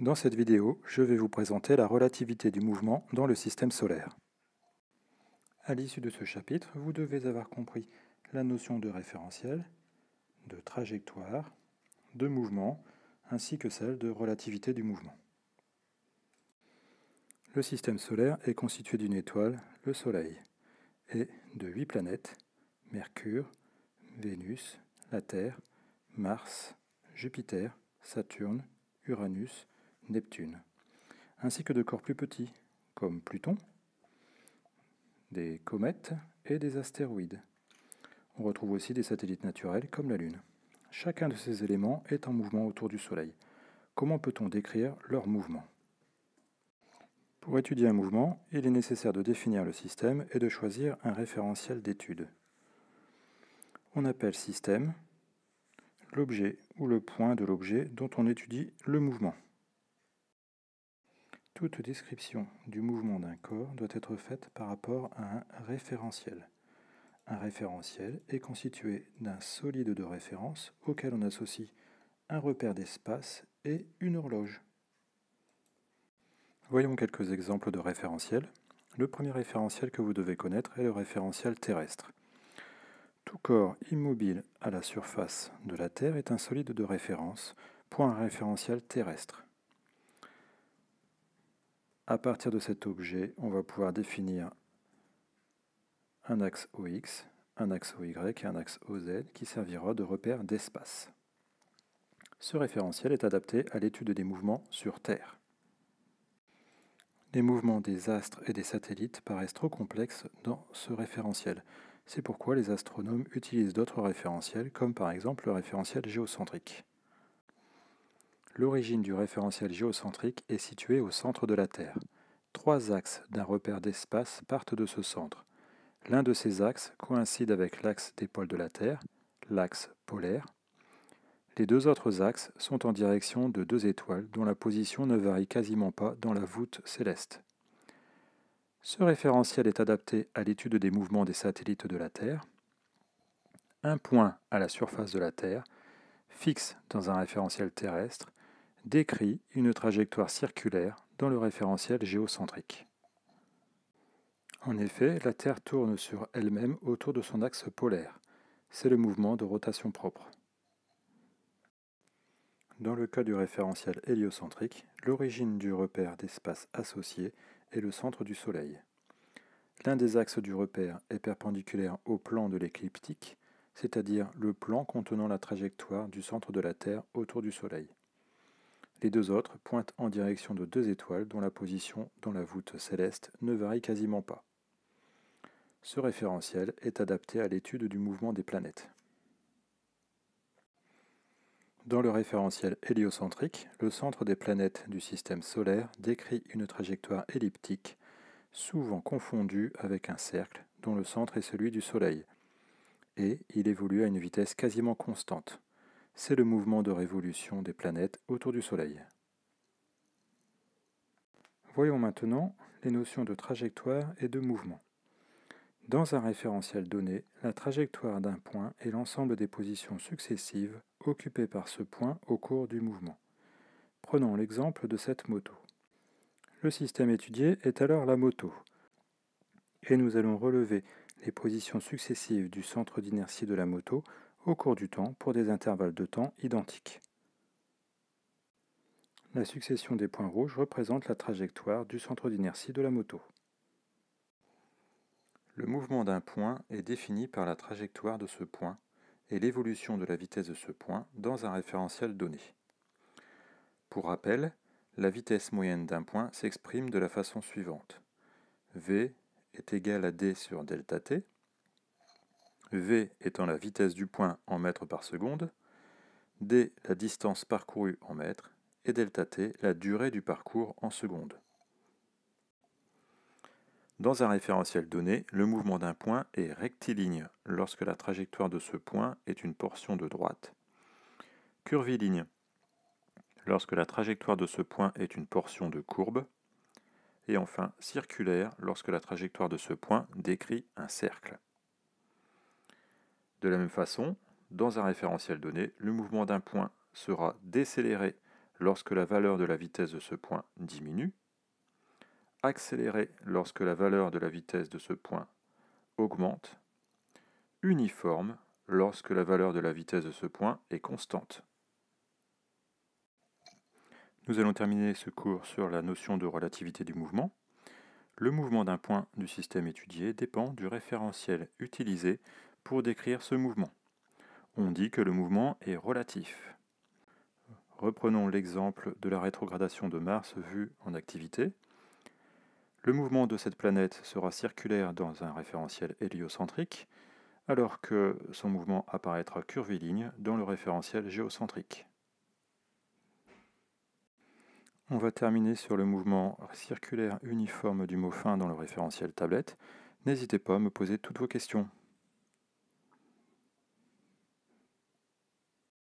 Dans cette vidéo, je vais vous présenter la relativité du mouvement dans le système solaire. À l'issue de ce chapitre, vous devez avoir compris la notion de référentiel, de trajectoire, de mouvement, ainsi que celle de relativité du mouvement. Le système solaire est constitué d'une étoile, le Soleil, et de 8 planètes, Mercure, Vénus, la Terre, Mars, Jupiter, Saturne, Uranus, Neptune, ainsi que de corps plus petits, comme Pluton, des comètes et des astéroïdes. On retrouve aussi des satellites naturels comme la Lune. Chacun de ces éléments est en mouvement autour du Soleil. Comment peut-on décrire leur mouvement? Pour étudier un mouvement, il est nécessaire de définir le système et de choisir un référentiel d'étude. On appelle système l'objet ou le point de l'objet dont on étudie le mouvement. Toute description du mouvement d'un corps doit être faite par rapport à un référentiel. Un référentiel est constitué d'un solide de référence auquel on associe un repère d'espace et une horloge. Voyons quelques exemples de référentiels. Le premier référentiel que vous devez connaître est le référentiel terrestre. Tout corps immobile à la surface de la Terre est un solide de référence pour un référentiel terrestre. À partir de cet objet, on va pouvoir définir un axe OX, un axe OY et un axe OZ qui servira de repère d'espace. Ce référentiel est adapté à l'étude des mouvements sur Terre. Les mouvements des astres et des satellites paraissent trop complexes dans ce référentiel. C'est pourquoi les astronomes utilisent d'autres référentiels, comme par exemple le référentiel géocentrique. L'origine du référentiel géocentrique est située au centre de la Terre. 3 axes d'un repère d'espace partent de ce centre. L'un de ces axes coïncide avec l'axe des pôles de la Terre, l'axe polaire. Les 2 autres axes sont en direction de 2 étoiles dont la position ne varie quasiment pas dans la voûte céleste. Ce référentiel est adapté à l'étude des mouvements des satellites de la Terre. Un point à la surface de la Terre, fixe dans un référentiel terrestre, décrit une trajectoire circulaire dans le référentiel géocentrique. En effet, la Terre tourne sur elle-même autour de son axe polaire. C'est le mouvement de rotation propre. Dans le cas du référentiel héliocentrique, l'origine du repère d'espace associé est le centre du Soleil. L'un des axes du repère est perpendiculaire au plan de l'écliptique, c'est-à-dire le plan contenant la trajectoire du centre de la Terre autour du Soleil. Les 2 autres pointent en direction de 2 étoiles dont la position dans la voûte céleste ne varie quasiment pas. Ce référentiel est adapté à l'étude du mouvement des planètes. Dans le référentiel héliocentrique, le centre des planètes du système solaire décrit une trajectoire elliptique, souvent confondue avec un cercle dont le centre est celui du Soleil, et il évolue à une vitesse quasiment constante. C'est le mouvement de révolution des planètes autour du Soleil. Voyons maintenant les notions de trajectoire et de mouvement. Dans un référentiel donné, la trajectoire d'un point est l'ensemble des positions successives occupées par ce point au cours du mouvement. Prenons l'exemple de cette moto. Le système étudié est alors la moto, et nous allons relever les positions successives du centre d'inertie de la moto au cours du temps pour des intervalles de temps identiques. La succession des points rouges représente la trajectoire du centre d'inertie de la moto. Le mouvement d'un point est défini par la trajectoire de ce point et l'évolution de la vitesse de ce point dans un référentiel donné. Pour rappel, la vitesse moyenne d'un point s'exprime de la façon suivante. V est égal à d sur delta t, v étant la vitesse du point en mètres par seconde, d la distance parcourue en mètres, et delta t la durée du parcours en secondes. Dans un référentiel donné, le mouvement d'un point est rectiligne lorsque la trajectoire de ce point est une portion de droite, curviligne lorsque la trajectoire de ce point est une portion de courbe, et enfin circulaire lorsque la trajectoire de ce point décrit un cercle. De la même façon, dans un référentiel donné, le mouvement d'un point sera décéléré lorsque la valeur de la vitesse de ce point diminue, accéléré lorsque la valeur de la vitesse de ce point augmente, uniforme lorsque la valeur de la vitesse de ce point est constante. Nous allons terminer ce cours sur la notion de relativité du mouvement. Le mouvement d'un point du système étudié dépend du référentiel utilisé pour décrire ce mouvement. On dit que le mouvement est relatif. Reprenons l'exemple de la rétrogradation de Mars vue en activité. Le mouvement de cette planète sera circulaire dans un référentiel héliocentrique, alors que son mouvement apparaîtra curviligne dans le référentiel géocentrique. On va terminer sur le mouvement circulaire uniforme du mot fin dans le référentiel tablette. N'hésitez pas à me poser toutes vos questions.